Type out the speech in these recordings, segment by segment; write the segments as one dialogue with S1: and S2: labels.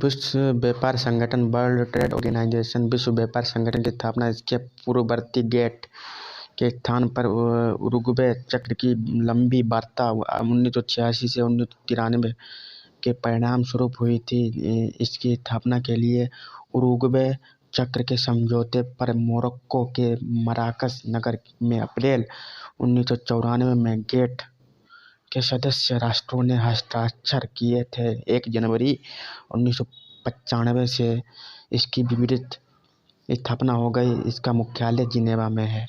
S1: विश्व व्यापार संगठन वर्ल्ड ट्रेड ऑर्गेनाइजेशन विश्व व्यापार संगठन की स्थापना इसके पूर्ववर्ती गेट के स्थान पर उरुग्वे चक्र की लंबी वार्ता 1986 से 1993 के परिणाम स्वरूप हुई थी। इसकी स्थापना के लिए उरुग्वे चक्र के समझौते पर मोरक्को के मराकश नगर में अप्रैल 1994 में गेट के सदस्य राष्ट्रों ने हस्ताक्षर किए थे। 1 जनवरी 1995 से इसकी विधिवत स्थापना हो गई। इसका मुख्यालय जिनेवा में है।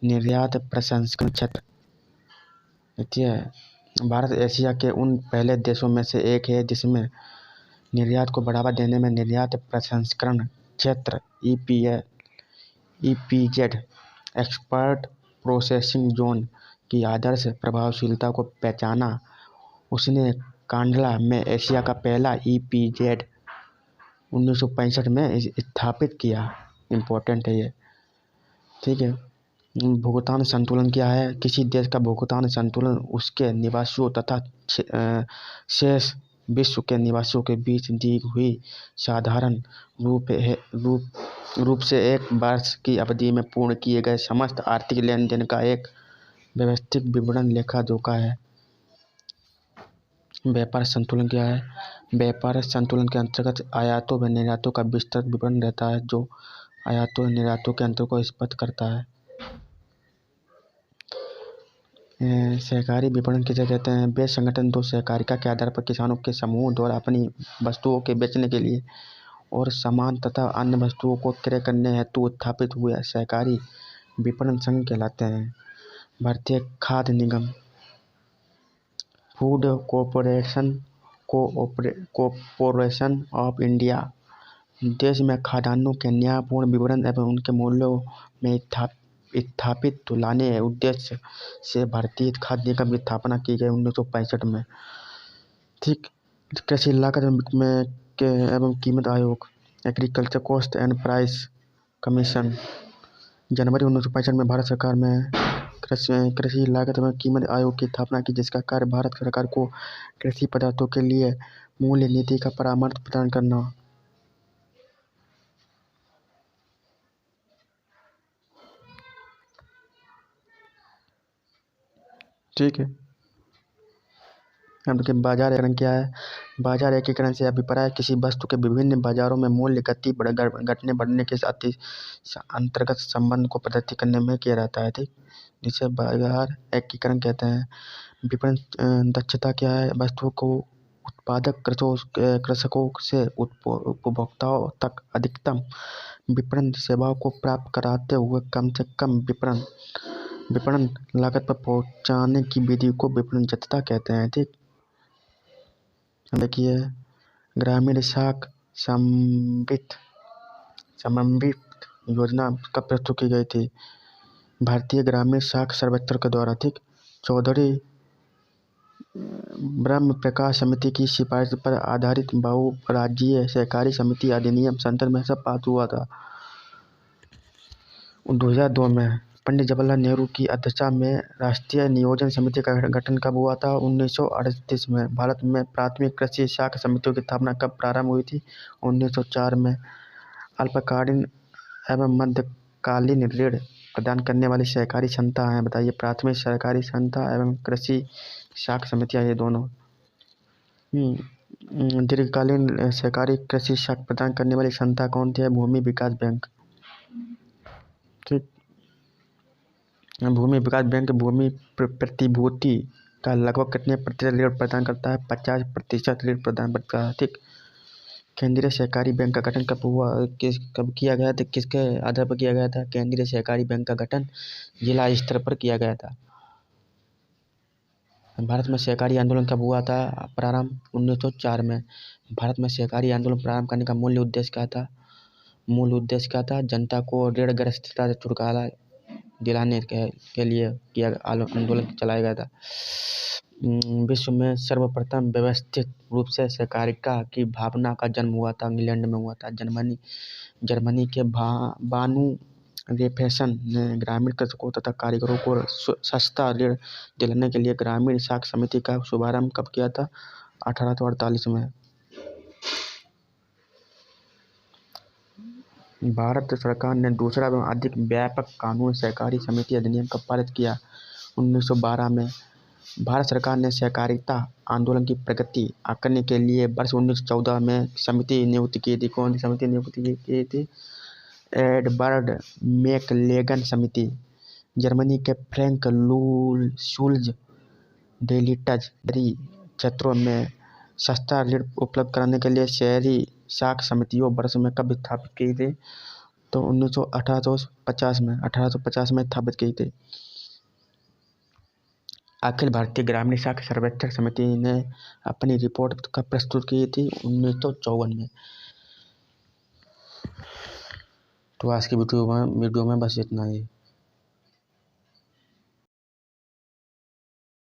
S1: निर्यात प्रसंस्करण क्षेत्र। भारत एशिया के उन पहले देशों में से एक है जिसमें निर्यात को बढ़ावा देने में निर्यात प्रसंस्करण क्षेत्र EPZ एक्सपर्ट प्रोसेसिंग जोन की आदर्श प्रभावशीलता को पहचाना। उसने कांडला में एशिया का पहला EPZ 1965 में स्थापित किया। इम्पोर्टेंट है ये, ठीक है। भुगतान संतुलन क्या है? किसी देश का भुगतान संतुलन उसके निवासियों तथा शेष विश्व के निवासियों के बीच दी हुई साधारण रूप से एक वर्ष की अवधि में पूर्ण किए गए समस्त आर्थिक लेन देन का एक व्यवस्थित विवरण लेखा जोखा है। व्यापार संतुलन क्या है? व्यापार संतुलन के अंतर्गत आयातों व निर्यातों का विस्तृत विवरण रहता है जो आयातों व निर्यातों के अंतर को स्पष्ट करता है। सहकारी विपणन किसे कहते हैं? वे संगठन जो सहकारिता के आधार पर किसानों के समूह द्वारा अपनी वस्तुओं के बेचने के लिए और सामान तथा अन्य वस्तुओं को क्रय करने हेतु स्थापित हुए सहकारी विपणन संघ कहलाते हैं। भारतीय खाद्य निगम, फूड कॉरपोरेशन ऑफ इंडिया देश में खाद्यान्नों के न्यायपूर्ण विवरण एवं उनके मूल्यों में स्थापित लाने उद्देश्य से भारतीय खाद्य निगम की स्थापना की गई 1965 में। ठीक। कृषि लागत एवं कीमत आयोग, agriculture cost and price commission, जनवरी 1965 में भारत सरकार में कृषि लागत एवं कीमत आयोग की स्थापना की, जिसका कार्य भारत सरकार को कृषि पदार्थों के लिए मूल्य नीति का परामर्श प्रदान करना। ठीक है। अब देखिए बाजार एकीकरण क्या है? बाजार एकीकरण से अभिप्राय किसी वस्तु के विभिन्न बाजारों में मूल्य गति घटने बढ़ने के अंतर्गत संबंध को प्रदर्शित करने में किया जाता है। ठीक, जिसे बाजार एकीकरण कहते हैं। विपणन दक्षता क्या है? वस्तुओं को उत्पादक कृषकों से उपभोक्ताओं तक अधिकतम विपणन सेवाओं को प्राप्त कराते हुए कम से कम विपणन लागत पर पहुंचाने की विधि को विपणन दक्षता कहते हैं। ठीक, देखिए ग्रामीण शाख समन्वित योजना कब प्रस्तुत की गई थी? भारतीय ग्रामीण शाख सर्वेक्षण के द्वारा। ठीक, चौधरी ब्रह्म प्रकाश समिति की सिफारिश पर आधारित बहुराज्यीय सहकारी समिति अधिनियम संसद में सब पास हुआ था। 2002 में पंडित जवाहरलाल नेहरू की अध्यक्षता में राष्ट्रीय नियोजन समिति का गठन कब हुआ था? 1938 में। भारत में प्राथमिक कृषि शाख समितियों की स्थापना कब प्रारंभ हुई थी? 1904 में। अल्पकालीन एवं मध्यकालीन ऋण प्रदान करने वाली सहकारी संस्था है, बताइए। प्राथमिक सहकारी संस्था एवं कृषि शाख समितियां, ये दोनों। दीर्घकालीन सहकारी कृषि शाख प्रदान करने वाली संस्था कौन थी? भूमि विकास बैंक। ठीक, भूमि विकास बैंक भूमि प्रतिभूति का लगभग कितने प्रतिशत ऋण प्रदान करता है? 50% ऋण प्रदान करता है। ठीक, केंद्रीय सहकारी बैंक का गठन कब हुआ? कब किया गया था? किसके आधार पर किया गया था? केंद्रीय सहकारी बैंक का गठन जिला स्तर पर किया गया था। भारत में सहकारी आंदोलन कब हुआ था प्रारंभ? 1904 में। भारत में सहकारी आंदोलन प्रारंभ करने का मूल उद्देश्य क्या था? जनता को ऋणग्रस्तता से छुटकारा दिलाने के लिए आंदोलन चलाया गया था। विश्व में सर्वप्रथम व्यवस्थित रूप से सहकारिता की भावना का जन्म हुआ था, इंग्लैंड में हुआ था। जर्मनी के बानु रेफेसन ने ग्रामीण कृषकों तथा कारीगरों को सस्ता ऋण दिलाने के लिए ग्रामीण शाख समिति का शुभारंभ कब किया था? 1848 में। भारत सरकार ने दूसरा एवं अधिक व्यापक कानून सहकारी समिति अधिनियम का पारित किया 1912 में। भारत सरकार ने सहकारिता आंदोलन की प्रगति आंकने के लिए वर्ष 1914 में समिति नियुक्त की थी। कौन सी समिति नियुक्त की थी? एडवर्ड मैकलेगन समिति। जर्मनी के फ्रैंक शुल्ज डेलिटज शहरी क्षेत्रों में सस्ता ऋण उपलब्ध कराने के लिए शहरी साख समितियों वर्ष में कब स्थापित की थी? तो 1850 में स्थापित की थी। अखिल भारतीय ग्रामीण साख सर्वेक्षण समिति ने अपनी रिपोर्ट का प्रस्तुत की थी 1954 में। तो आज की वीडियो में बस इतना ही।